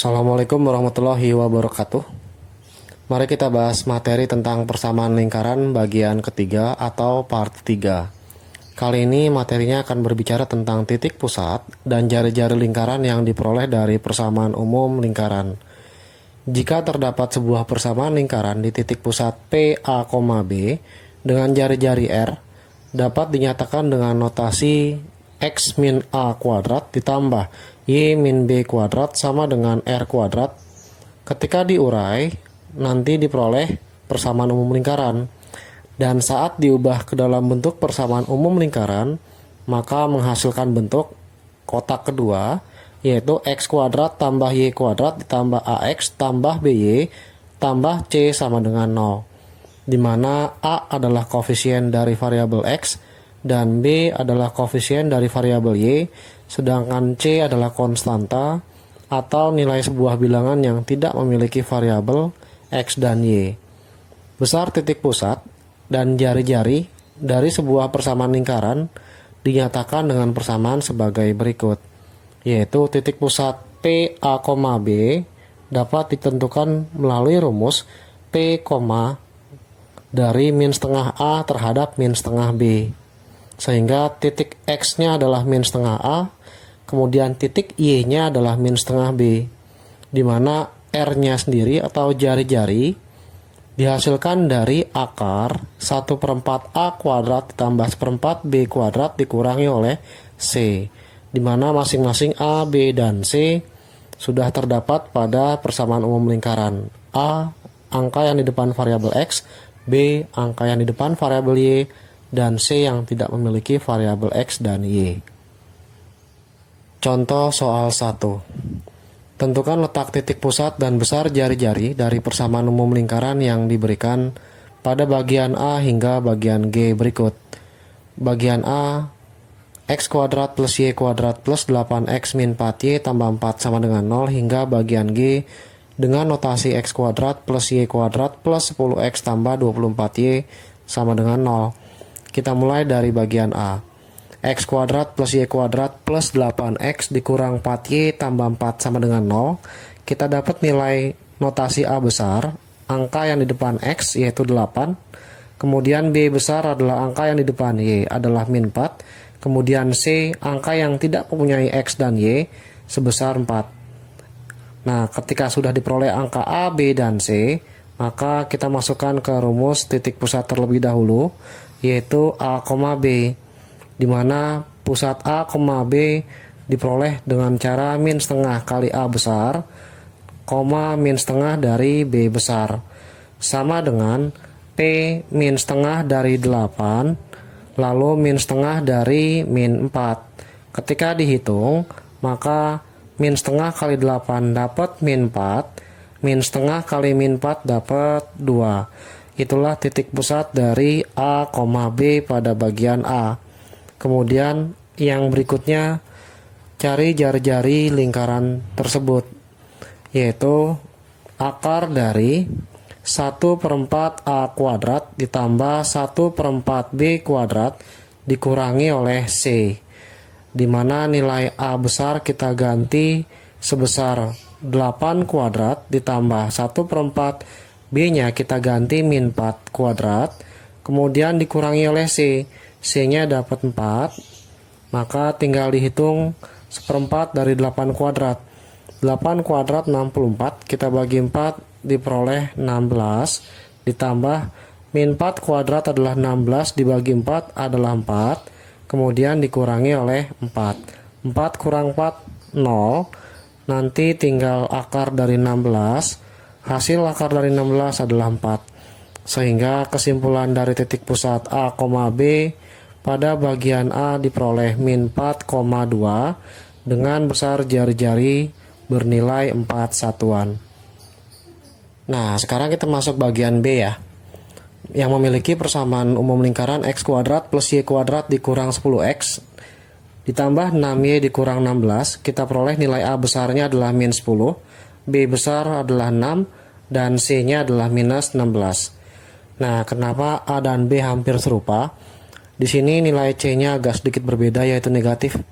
Assalamualaikum warahmatullahi wabarakatuh. Mari kita bahas materi tentang persamaan lingkaran bagian ketiga atau part 3. Kali ini materinya akan berbicara tentang titik pusat dan jari-jari lingkaran yang diperoleh dari persamaan umum lingkaran. Jika terdapat sebuah persamaan lingkaran di titik pusat P, A, B dengan jari-jari R, dapat dinyatakan dengan notasi X min A kuadrat ditambah Y min B kuadrat sama dengan R kuadrat. Ketika diurai, nanti diperoleh persamaan umum lingkaran. Dan saat diubah ke dalam bentuk persamaan umum lingkaran, maka menghasilkan bentuk kotak kedua, yaitu X kuadrat tambah Y kuadrat ditambah AX tambah BY tambah C sama dengan 0. Di mana A adalah koefisien dari variabel X dan B adalah koefisien dari variabel Y, sedangkan C adalah konstanta atau nilai sebuah bilangan yang tidak memiliki variabel X dan Y. Besar titik pusat dan jari-jari dari sebuah persamaan lingkaran dinyatakan dengan persamaan sebagai berikut, yaitu titik pusat P, A, B dapat ditentukan melalui rumus P, dari min setengah A terhadap min setengah B. Sehingga titik X-nya adalah min setengah A, kemudian titik Y-nya adalah min setengah B, di mana R-nya sendiri atau jari-jari dihasilkan dari akar 1/4 A kuadrat ditambah 1/4 B kuadrat dikurangi oleh C, di mana masing-masing A, B, dan C sudah terdapat pada persamaan umum lingkaran. A, angka yang di depan variabel X, B, angka yang di depan variabel Y, dan C yang tidak memiliki variabel X dan Y. Contoh soal 1. Tentukan letak titik pusat dan besar jari-jari dari persamaan umum lingkaran yang diberikan pada bagian A hingga bagian G berikut. Bagian A, X kuadrat plus Y kuadrat plus 8X min 4Y tambah 4 sama dengan 0 hingga bagian G dengan notasi X kuadrat plus Y kuadrat plus 10X tambah 24Y sama dengan 0. Kita mulai dari bagian A. X kuadrat plus Y kuadrat plus 8X dikurang 4Y tambah 4 sama dengan 0. Kita dapat nilai notasi A besar, angka yang di depan X yaitu 8. Kemudian B besar adalah angka yang di depan Y adalah min 4. Kemudian C, angka yang tidak mempunyai X dan Y sebesar 4. Nah, ketika sudah diperoleh angka A, B, dan C, maka kita masukkan ke rumus titik pusat terlebih dahulu, yaitu A, B, di mana pusat A, B diperoleh dengan cara min setengah kali A besar, min setengah dari B besar, sama dengan P min setengah dari 8, lalu min setengah dari min 4. Ketika dihitung, maka min setengah kali 8 dapat min 4, min setengah kali min 4 dapat 2. Itulah titik pusat dari A, B pada bagian A. Kemudian yang berikutnya, cari jari-jari lingkaran tersebut, yaitu akar dari 1/4 A kuadrat ditambah 1/4 B kuadrat dikurangi oleh C, di mana nilai A besar kita ganti sebesar 8 kuadrat ditambah 1/4 B-nya kita ganti min 4 kuadrat, kemudian dikurangi oleh C. C-nya dapat 4, maka tinggal dihitung 1/4 dari 8 kuadrat. 8 kuadrat 64, kita bagi 4 diperoleh 16, ditambah min 4 kuadrat adalah 16 dibagi 4 adalah 4, kemudian dikurangi oleh 4. 4 kurang 4, 0, nanti tinggal akar dari 16, hasil akar dari 16 adalah 4. Sehingga kesimpulan dari titik pusat A, B pada bagian A diperoleh min 4,2 dengan besar jari-jari bernilai 4 satuan. Nah, sekarang kita masuk bagian B ya, yang memiliki persamaan umum lingkaran X kuadrat plus Y kuadrat dikurang 10X ditambah 6Y dikurang 16. Kita peroleh nilai A besarnya adalah min 10, B besar adalah 6, dan C-nya adalah minus 16. Nah, kenapa A dan B hampir serupa? Di sini nilai C-nya agak sedikit berbeda, yaitu negatif.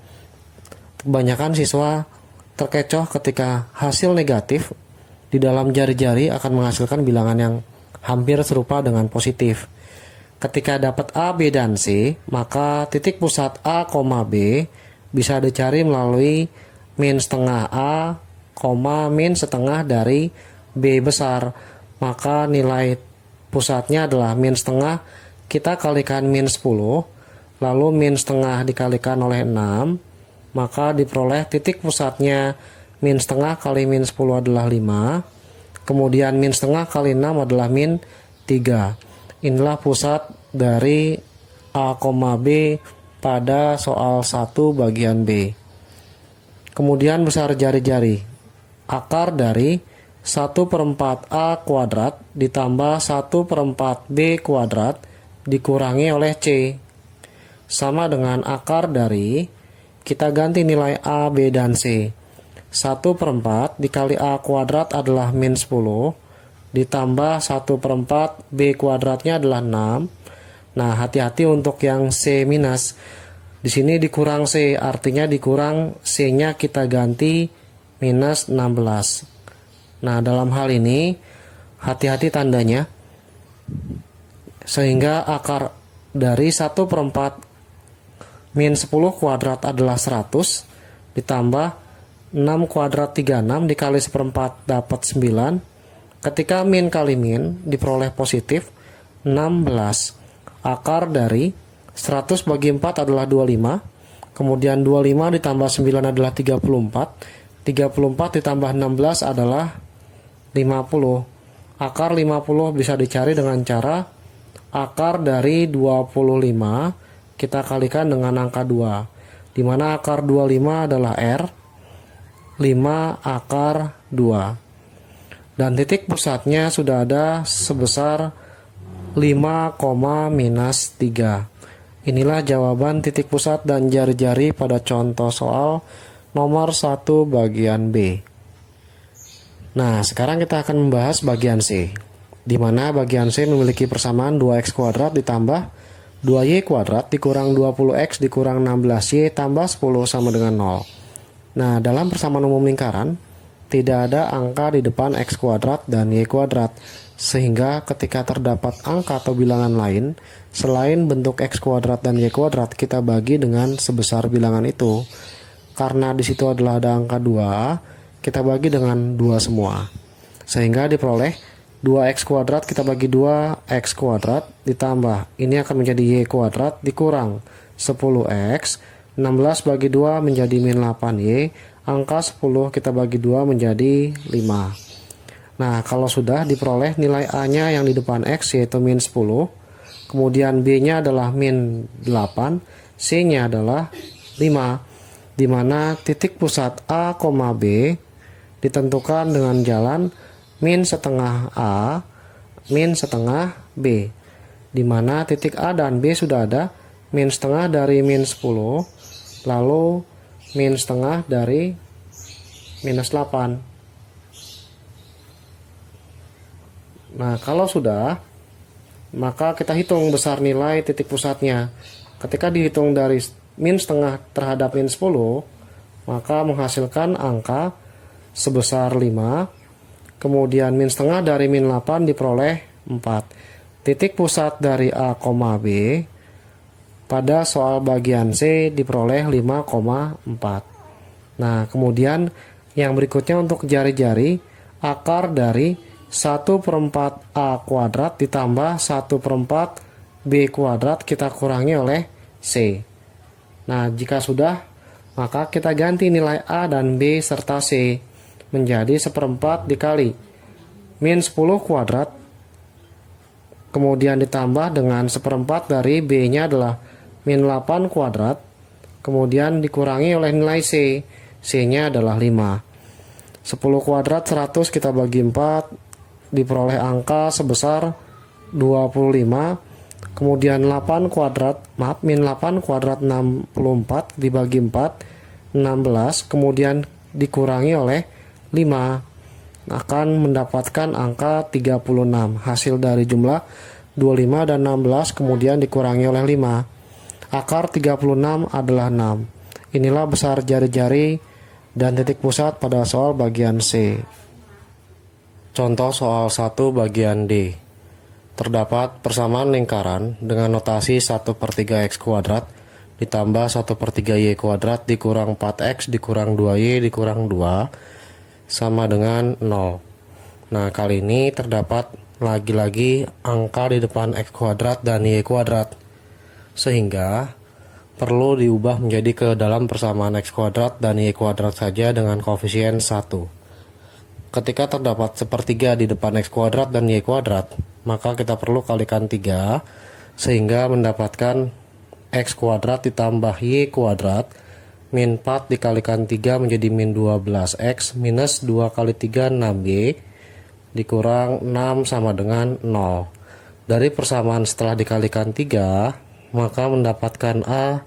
Kebanyakan siswa terkecoh ketika hasil negatif di dalam jari-jari akan menghasilkan bilangan yang hampir serupa dengan positif. Ketika dapat A, B, dan C, maka titik pusat A, B bisa dicari melalui min setengah A, min setengah dari B besar. Maka nilai pusatnya adalah min setengah, kita kalikan min 10, lalu min setengah dikalikan oleh 6, maka diperoleh titik pusatnya min setengah kali min 10 adalah 5, kemudian min setengah kali 6 adalah min 3. Inilah pusat dari A, B pada soal 1 bagian B. Kemudian besar jari-jari. Akar dari 1/4 A kuadrat ditambah 1/4 B kuadrat dikurangi oleh C. Sama dengan akar dari, kita ganti nilai A, B, dan C. 1/4 dikali A kuadrat adalah min 10, ditambah 1/4 B kuadratnya adalah 6. Nah, hati-hati untuk yang C minus. Di sini dikurang C, artinya dikurang C-nya kita ganti minus 16. Nah, dalam hal ini hati-hati tandanya. Sehingga akar dari 1/4 min 10 kuadrat adalah 100, ditambah 6 kuadrat 36 dikali 1/4 dapat 9. Ketika min kali min diperoleh positif 16. Akar dari 100 bagi 4 adalah 25. Kemudian 25 ditambah 9 adalah 34. 34 ditambah 16 adalah 50. Akar 50 bisa dicari dengan cara akar dari 25 kita kalikan dengan angka 2, di mana akar 25 adalah R, 5 akar 2. Dan titik pusatnya sudah ada sebesar 5, minus 3. Inilah jawaban titik pusat dan jari-jari pada contoh soal nomor 1 bagian B. Nah, sekarang kita akan membahas bagian C, di mana bagian C memiliki persamaan 2x kuadrat ditambah 2y kuadrat dikurang 20x dikurang 16y tambah 10 sama dengan 0. Nah, dalam persamaan umum lingkaran, tidak ada angka di depan x kuadrat dan y kuadrat, sehingga ketika terdapat angka atau bilangan lain selain bentuk x kuadrat dan y kuadrat, kita bagi dengan sebesar bilangan itu. Karena di situ adalah ada angka 2, kita bagi dengan 2 semua, sehingga diperoleh 2x kuadrat kita bagi 2x kuadrat ditambah ini akan menjadi y kuadrat dikurang 10x, 16 bagi 2 menjadi min 8y, angka 10 kita bagi 2 menjadi 5. Nah, kalau sudah diperoleh nilai A-nya yang di depan X yaitu min 10, kemudian B-nya adalah min 8, C-nya adalah 5, di mana titik pusat A, B ditentukan dengan jalan min setengah A, min setengah B, di mana titik A dan B sudah ada, min setengah dari min 10, lalu min setengah dari minus 8. Nah, kalau sudah, maka kita hitung besar nilai titik pusatnya. Ketika dihitung dari min setengah terhadap min 10, maka menghasilkan angka sebesar 5. Kemudian min setengah dari min 8 diperoleh 4. Titik pusat dari A, B pada soal bagian C diperoleh 5,4. Nah, kemudian yang berikutnya untuk jari-jari, akar dari 1/4 A kuadrat ditambah 1/4 B kuadrat kita kurangi oleh C. Nah, jika sudah, maka kita ganti nilai A dan B serta C menjadi 1/4 dikali min 10 kuadrat, kemudian ditambah dengan 1/4 dari B-nya adalah min 8 kuadrat, kemudian dikurangi oleh nilai C. C-nya adalah 5. 10 kuadrat 100 kita bagi 4, diperoleh angka sebesar 25. Kemudian min 8 kuadrat 64 dibagi 4, 16, kemudian dikurangi oleh 5, akan mendapatkan angka 36. Hasil dari jumlah 25 dan 16 kemudian dikurangi oleh 5. Akar 36 adalah 6. Inilah besar jari-jari dan titik pusat pada soal bagian C. Contoh soal 1 bagian D. Terdapat persamaan lingkaran dengan notasi 1/3 x kuadrat ditambah 1/3 y kuadrat dikurang 4x dikurang 2y dikurang 2 sama dengan 0. Nah, kali ini terdapat lagi-lagi angka di depan x kuadrat dan y kuadrat, sehingga perlu diubah menjadi ke dalam persamaan x kuadrat dan y kuadrat saja dengan koefisien 1. Ketika terdapat sepertiga di depan x kuadrat dan y kuadrat, maka kita perlu kalikan 3, sehingga mendapatkan x kuadrat ditambah y kuadrat min 4 dikalikan 3 menjadi min 12x minus 2 kali 3 6y dikurang 6 sama dengan 0. Dari persamaan setelah dikalikan 3, maka mendapatkan A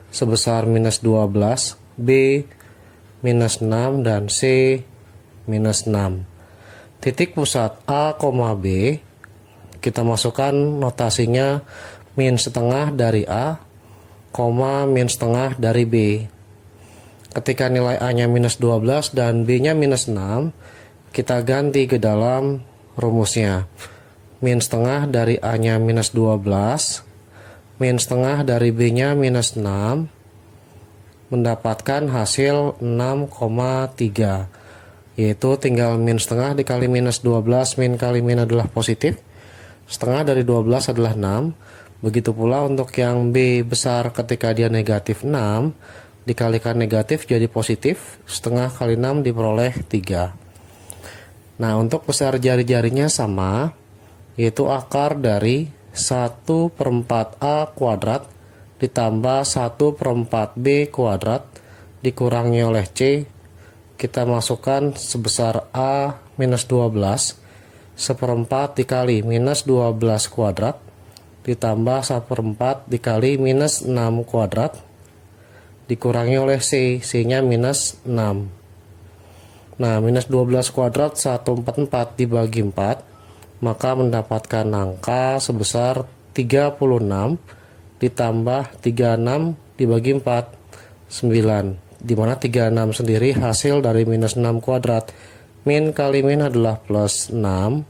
sebesar minus 12, B minus 6, dan C minus 6. Titik pusat A, B, kita masukkan notasinya min setengah dari A, min setengah dari B. Ketika nilai A-nya minus 12 dan B-nya minus 6, kita ganti ke dalam rumusnya. Min setengah dari A-nya minus 12, min setengah dari B-nya minus 6, mendapatkan hasil 6,3. Yaitu tinggal min setengah dikali minus 12, min kali min adalah positif. Setengah dari 12 adalah 6. Begitu pula untuk yang B besar ketika dia negatif 6, dikalikan negatif jadi positif, setengah kali 6 diperoleh 3. Nah, untuk besar jari-jarinya sama, yaitu akar dari 1/4 A kuadrat ditambah 1/4 B kuadrat dikurangi oleh C. Kita masukkan sebesar A minus 12 1/4 dikali minus 12 kuadrat ditambah 1/4 dikali minus 6 kuadrat dikurangi oleh C, C-nya minus 6. Nah, minus 12 kuadrat 1/4 dibagi 4, maka mendapatkan angka sebesar 36 ditambah 36 dibagi 4, 9. Dimana 36 sendiri hasil dari minus 6 kuadrat. Min kali min adalah plus 6.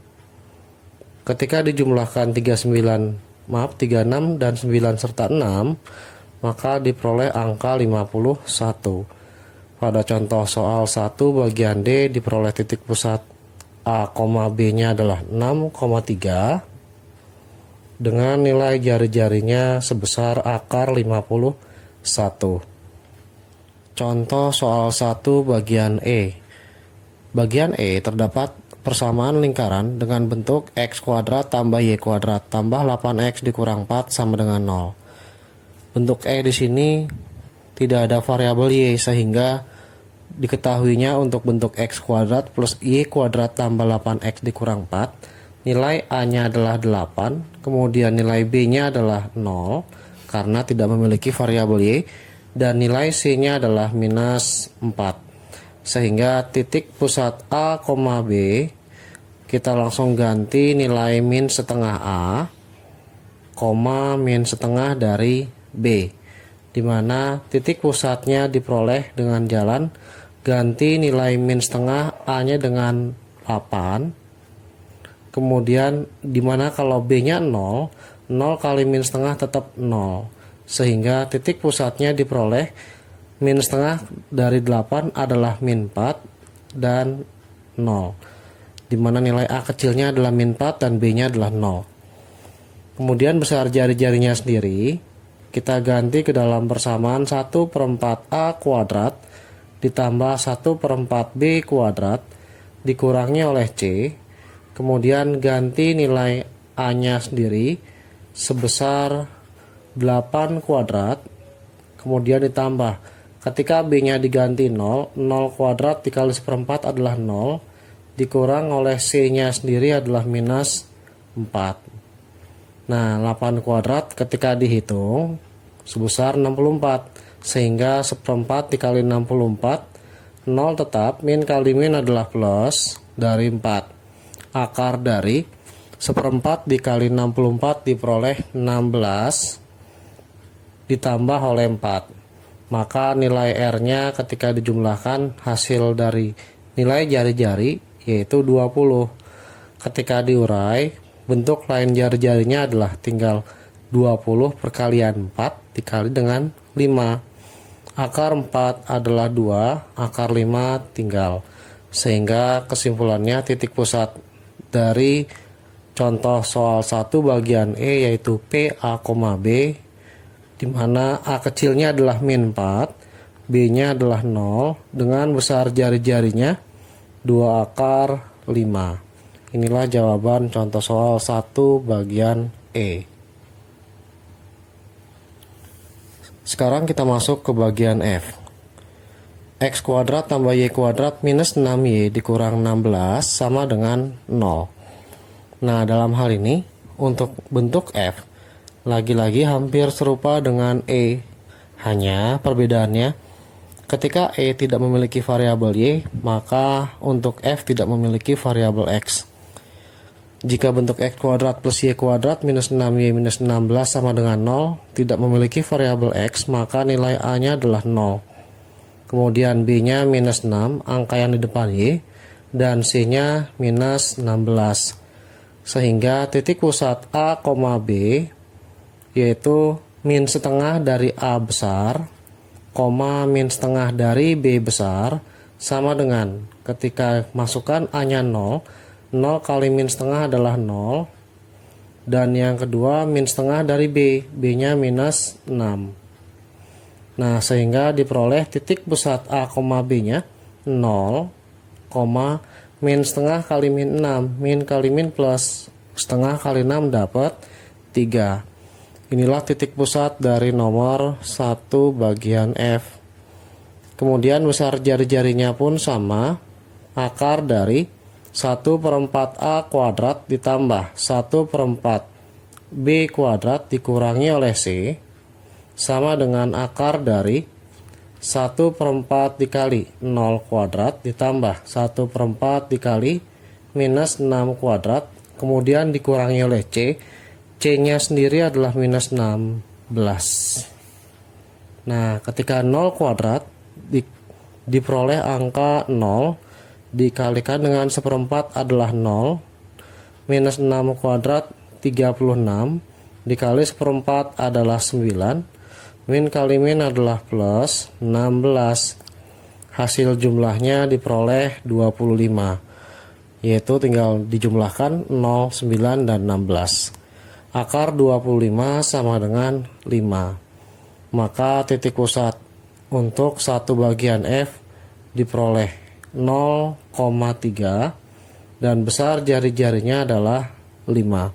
Ketika dijumlahkan 36 dan 9 serta 6, maka diperoleh angka 51. Pada contoh soal 1 bagian D diperoleh titik pusat A, B-nya adalah 6,3 dengan nilai jari-jarinya sebesar akar 51. Contoh soal 1 bagian E. Bagian E terdapat persamaan lingkaran dengan bentuk x kuadrat tambah y kuadrat tambah 8x dikurang 4 sama dengan 0. Bentuk E di sini tidak ada variabel y, sehingga diketahuinya untuk bentuk x kuadrat plus y kuadrat tambah 8x dikurang 4, nilai A-nya adalah 8, kemudian nilai B-nya adalah 0 karena tidak memiliki variabel y, dan nilai C-nya adalah minus 4. Sehingga titik pusat A, B, kita langsung ganti nilai min setengah A, min setengah dari B, dimana titik pusatnya diperoleh dengan jalan ganti nilai min setengah A-nya dengan 8, kemudian dimana kalau B-nya 0, 0 kali min setengah tetap 0, sehingga titik pusatnya diperoleh min setengah dari 8 adalah min 4 dan 0, dimana nilai A kecilnya adalah min 4 dan B-nya adalah 0. Kemudian besar jari-jarinya sendiri kita ganti ke dalam persamaan 1/4 A kuadrat ditambah 1/4 B kuadrat dikurangi oleh C, kemudian ganti nilai A-nya sendiri sebesar 8 kuadrat, kemudian ditambah, ketika B-nya diganti 0, 0 kuadrat dikali 1/4 adalah 0, dikurang oleh C-nya sendiri adalah minus 4. Nah, 8 kuadrat ketika dihitung sebesar 64, sehingga 1/4 dikali 64, 0 tetap, min kali min adalah plus dari 4. Akar dari 1/4 dikali 64 diperoleh 16 ditambah oleh 4. maka nilai R-nya ketika dijumlahkan hasil dari nilai jari-jari yaitu 20. Ketika diurai, bentuk lain jari-jarinya adalah tinggal 20 perkalian 4 dikali dengan 5. Akar 4 adalah 2, akar 5 tinggal. Sehingga kesimpulannya titik pusat dari contoh soal 1 bagian E yaitu PA, B, di mana A kecilnya adalah min 4, B-nya adalah 0, dengan besar jari-jarinya 2 akar 5. Inilah jawaban contoh soal 1 bagian E. Sekarang kita masuk ke bagian F. X kuadrat tambah Y kuadrat minus 6Y dikurang 16 sama dengan 0. Nah, dalam hal ini, untuk bentuk F, lagi-lagi hampir serupa dengan E. Hanya perbedaannya, ketika E tidak memiliki variabel Y, maka untuk F tidak memiliki variabel X. Jika bentuk X kuadrat plus Y kuadrat minus 6Y minus 16 sama dengan 0 tidak memiliki variabel X, maka nilai A-nya adalah 0. Kemudian B-nya minus 6, angka yang di depan Y, dan C-nya minus 16. Sehingga titik pusat A, B yaitu min setengah dari A besar, min setengah dari B besar, sama dengan ketika masukkan A-nya 0, 0 kali min setengah adalah 0, dan yang kedua min setengah dari B, B-nya minus 6. Nah, sehingga diperoleh titik pusat A, B-nya 0, min setengah kali min 6, min kali min plus setengah kali 6 dapat 3. Inilah titik pusat dari nomor 1 bagian F. Kemudian besar jari-jarinya pun sama, akar dari 1/4 A kuadrat ditambah 1/4 B kuadrat dikurangi oleh C sama dengan akar dari 1/4 dikali 0 kuadrat ditambah 1/4 dikali minus 6 kuadrat, kemudian dikurangi oleh C. C-nya sendiri adalah minus 16. Nah, ketika 0 kuadrat diperoleh angka 0 dikalikan dengan 1/4 adalah 0, minus 6 kuadrat 36, dikali 1/4 adalah 9, min kali min adalah plus 16. Hasil jumlahnya diperoleh 25, yaitu tinggal dijumlahkan 0, 9, dan 16. Akar 25 sama dengan 5. Maka titik pusat untuk 1 bagian F diperoleh 0,3 dan besar jari-jarinya adalah 5.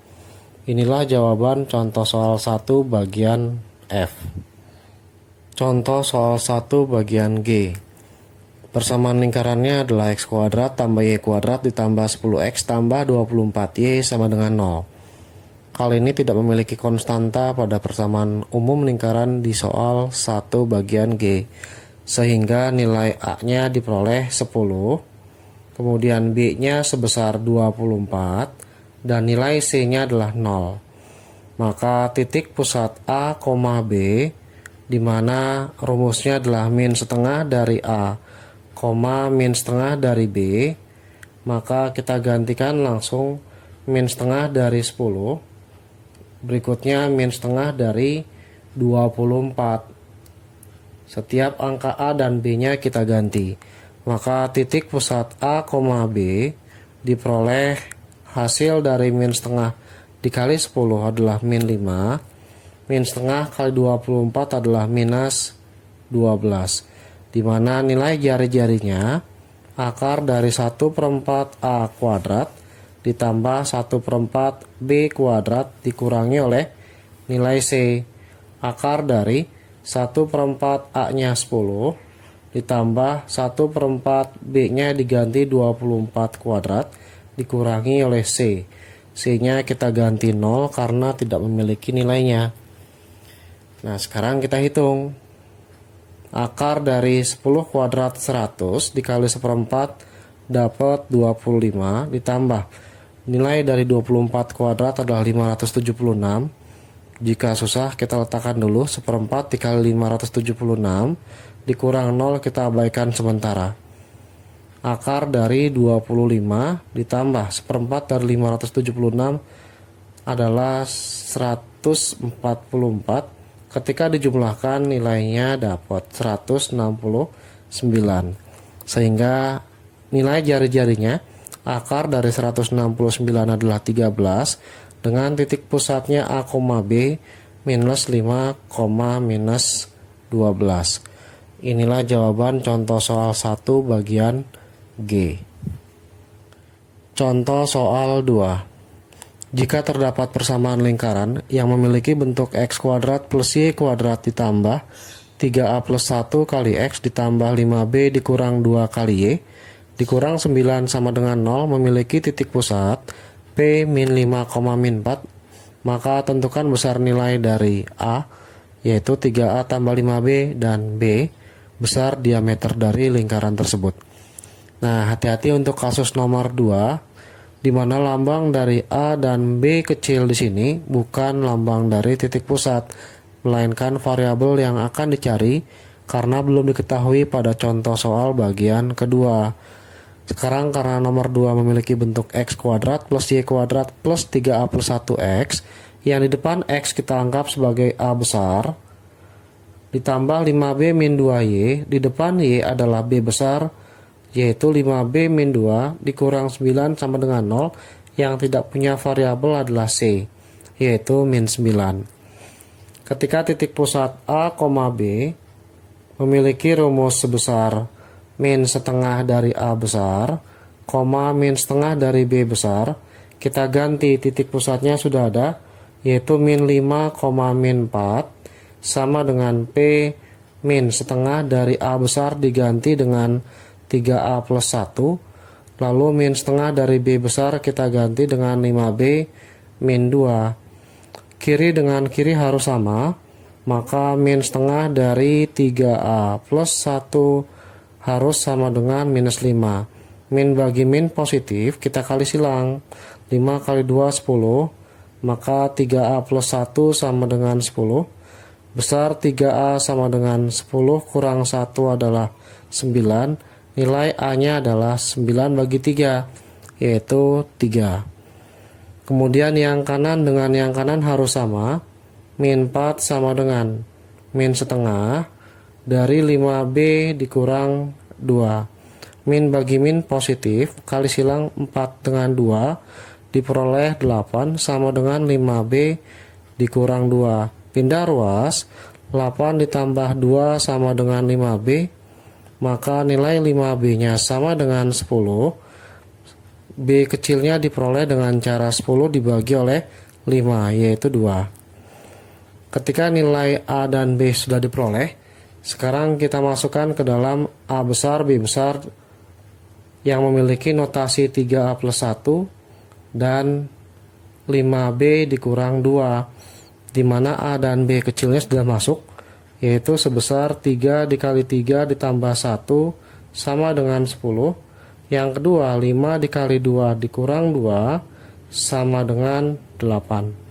Inilah jawaban contoh soal 1 bagian F. Contoh soal 1 bagian G. Persamaan lingkarannya adalah X kuadrat tambah Y kuadrat ditambah 10X tambah 24Y sama dengan 0. Kali ini tidak memiliki konstanta pada persamaan umum lingkaran di soal 1 bagian G, sehingga nilai A-nya diperoleh 10, kemudian B-nya sebesar 24, dan nilai C-nya adalah 0. Maka titik pusat A, B, di mana rumusnya adalah min setengah dari A, min setengah dari B, maka kita gantikan langsung min setengah dari 10, berikutnya min setengah dari 24. Setiap angka A dan B-nya kita ganti. Maka titik pusat A, B diperoleh hasil dari min setengah dikali 10 adalah min 5. Min setengah kali 24 adalah minus 12. Di mana nilai jari-jarinya akar dari 1/4 A kuadrat ditambah 1/4 B kuadrat dikurangi oleh nilai C. Akar dari 1/4 A-nya 10 ditambah 1/4 B-nya diganti 24 kuadrat dikurangi oleh C. C-nya kita ganti 0 karena tidak memiliki nilainya. Nah, sekarang kita hitung. Akar dari 10 kuadrat 100 dikali 1/4 dapat 25, ditambah nilai dari 24 kuadrat adalah 576, Jika susah kita letakkan dulu 1/4 dikali 576 dikurang 0 kita abaikan sementara. Akar dari 25 ditambah 1/4 dari 576 adalah 144. Ketika dijumlahkan nilainya dapat 169. Sehingga nilai jari-jarinya akar dari 169 adalah 13 dengan titik pusatnya A, B minus 5, minus 12. Inilah jawaban contoh soal 1 bagian G. Contoh soal 2. Jika terdapat persamaan lingkaran yang memiliki bentuk x kuadrat plus y kuadrat ditambah 3a plus 1 kali x ditambah 5b dikurang 2 kali y dikurang 9 sama dengan 0 memiliki titik pusat P min 5, min 4, maka tentukan besar nilai dari A, yaitu 3A tambah 5B, dan B, besar diameter dari lingkaran tersebut. Nah, hati-hati untuk kasus nomor 2, di mana lambang dari A dan B kecil di sini bukan lambang dari titik pusat, melainkan variabel yang akan dicari karena belum diketahui pada contoh soal bagian kedua. Sekarang karena nomor 2 memiliki bentuk x kuadrat plus y kuadrat plus 3a plus 1x, yang di depan x kita anggap sebagai A besar, ditambah 5b min 2y, di depan y adalah b besar, yaitu 5b min 2 dikurang 9 sama dengan 0, yang tidak punya variabel adalah c, yaitu min 9. Ketika titik pusat A, B memiliki rumus sebesar min setengah dari A besar, min setengah dari B besar, kita ganti titik pusatnya sudah ada, yaitu min 5, min 4, sama dengan P min setengah dari A besar diganti dengan 3A plus 1, lalu min setengah dari B besar kita ganti dengan 5B min 2. Kiri dengan kiri harus sama, maka min setengah dari 3A plus 1 harus sama dengan minus 5. Min bagi min positif, kita kali silang. 5 kali 2, 10. Maka 3A plus 1 sama dengan 10. Besar 3A sama dengan 10 kurang 1 adalah 9. Nilai A-nya adalah 9 bagi 3, yaitu 3. Kemudian yang kanan dengan yang kanan harus sama. Min 4 sama dengan min setengah dari 5B dikurang 2. Min bagi min positif, kali silang 4 dengan 2 diperoleh 8 sama dengan 5B dikurang 2. Pindah ruas, 8 ditambah 2 sama dengan 5B, maka nilai 5B nya sama dengan 10. B kecilnya diperoleh dengan cara 10 dibagi oleh 5, yaitu 2. Ketika nilai A dan B sudah diperoleh, sekarang kita masukkan ke dalam A besar, B besar yang memiliki notasi 3A plus 1 dan 5B dikurang 2, di mana A dan B kecilnya sudah masuk, yaitu sebesar 3 dikali 3 ditambah 1 sama dengan 10. Yang kedua, 5 dikali 2 dikurang 2 sama dengan 8.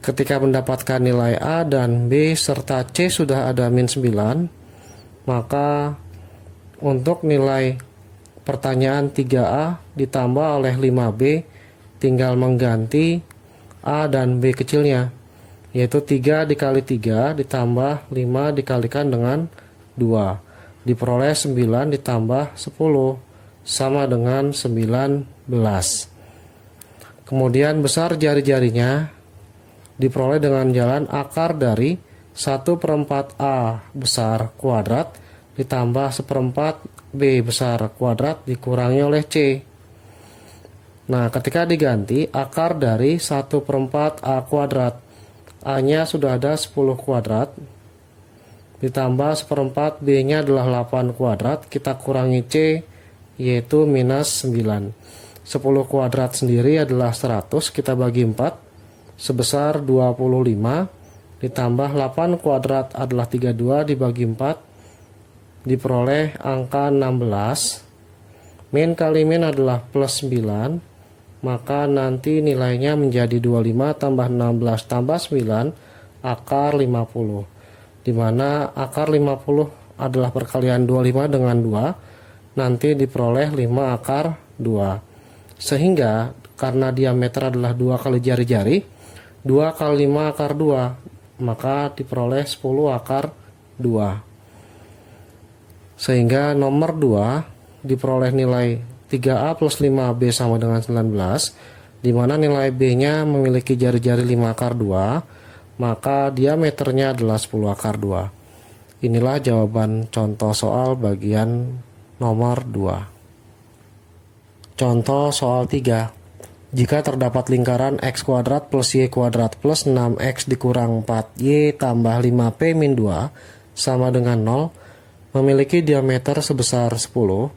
Ketika mendapatkan nilai A dan B serta C sudah ada min 9, maka untuk nilai pertanyaan 3A ditambah oleh 5B tinggal mengganti A dan B kecilnya, yaitu 3 dikali 3 ditambah 5 dikalikan dengan 2, diperoleh 9 ditambah 10 sama dengan 19. Kemudian besar jari-jarinya diperoleh dengan jalan akar dari 1/4 A besar kuadrat ditambah 1/4 B besar kuadrat dikurangi oleh C. Nah, ketika diganti akar dari 1/4 A kuadrat, A nya sudah ada 10 kuadrat ditambah 1/4 B nya adalah 8 kuadrat, kita kurangi C, yaitu minus 9. 10 kuadrat sendiri adalah 100, kita bagi 4 sebesar 25, ditambah 8 kuadrat adalah 32 dibagi 4 diperoleh angka 16. Min kali min adalah plus 9, maka nanti nilainya menjadi 25 tambah 16 tambah 9 akar 50, dimana akar 50 adalah perkalian 25 dengan 2, nanti diperoleh 5 akar 2. Sehingga karena diameter adalah 2 kali jari-jari, 2 kali 5 akar 2, maka diperoleh 10 akar 2. Sehingga nomor 2 diperoleh nilai 3A plus 5B sama dengan 19, di mana nilai B-nya memiliki jari-jari 5 akar 2, maka diameternya adalah 10 akar 2. Inilah jawaban contoh soal bagian nomor 2. Contoh soal 3. Jika terdapat lingkaran x kuadrat plus y kuadrat plus 6x dikurang 4y tambah 5p min 2 sama dengan 0, memiliki diameter sebesar 10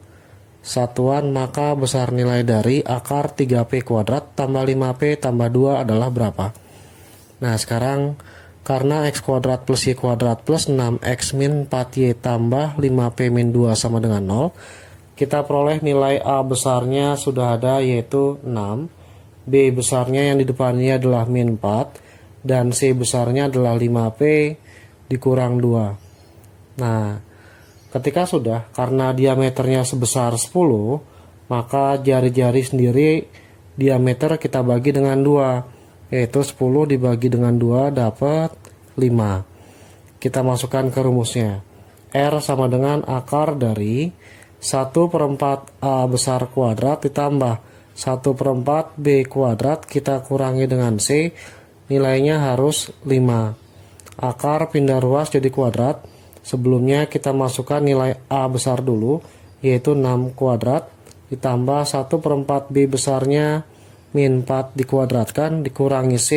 satuan, maka besar nilai dari akar 3p kuadrat tambah 5p tambah 2 adalah berapa? Nah, sekarang karena x kuadrat plus y kuadrat plus 6x min 4y tambah 5p min 2 sama dengan 0, kita peroleh nilai A besarnya sudah ada, yaitu 6, B besarnya yang di depannya adalah min 4, dan C besarnya adalah 5p dikurang 2. Nah, ketika sudah, karena diameternya sebesar 10, maka jari-jari sendiri diameter kita bagi dengan 2, yaitu 10 dibagi dengan 2 dapat 5. Kita masukkan ke rumusnya. R sama dengan akar dari 1/4 A besar kuadrat ditambah 1/4 B kuadrat kita kurangi dengan C, nilainya harus 5. Akar pindah ruas jadi kuadrat. Sebelumnya kita masukkan nilai A besar dulu, yaitu 6 kuadrat, ditambah 1/4 B besarnya min 4 dikuadratkan, dikurangi C,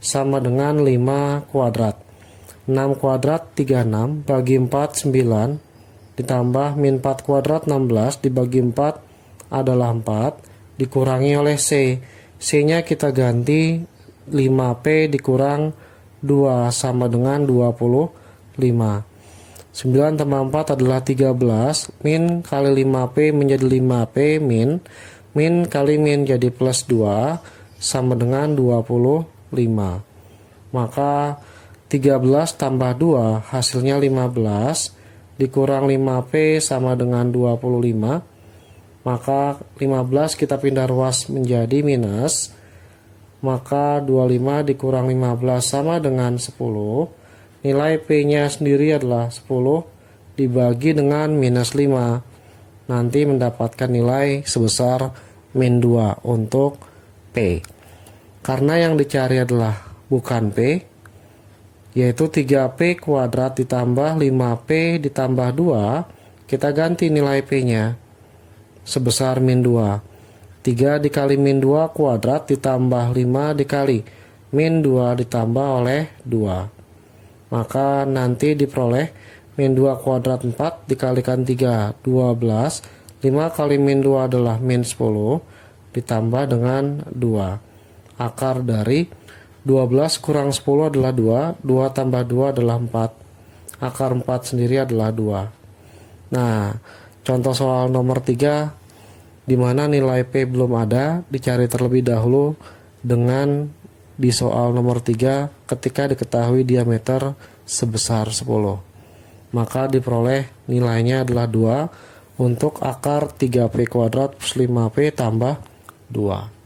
sama dengan 5 kuadrat. 6 kuadrat 36, bagi 4 9, ditambah min 4 kuadrat 16, dibagi 4 adalah 4, dikurangi oleh C. C-nya kita ganti 5P dikurang 2 sama dengan 25. 9 tambah 4 adalah 13, min kali 5P menjadi 5P min kali min jadi plus 2 sama dengan 25. Maka 13 tambah 2 hasilnya 15, dikurang 5P sama dengan 25. Maka 15 kita pindah ruas menjadi minus, maka 25 dikurang 15 sama dengan 10. Nilai P-nya sendiri adalah 10 dibagi dengan minus 5. Nanti mendapatkan nilai sebesar min 2 untuk P. Karena yang dicari adalah bukan P, yaitu 3P kuadrat ditambah 5P ditambah 2, kita ganti nilai P-nya sebesar min 2. 3 dikali min 2 kuadrat ditambah 5 dikali min 2 ditambah oleh 2. Maka nanti diperoleh min 2 kuadrat 4 dikalikan 3, 12. 5 kali min 2 adalah min 10 ditambah dengan 2. Akar dari 12 kurang 10 adalah 2. 2 tambah 2 adalah 4. Akar 4 sendiri adalah 2. Nah, contoh soal nomor 3, di mana nilai P belum ada, dicari terlebih dahulu dengan di soal nomor 3 ketika diketahui diameter sebesar 10. Maka diperoleh nilainya adalah 2 untuk akar 3P kuadrat plus 5P tambah 2.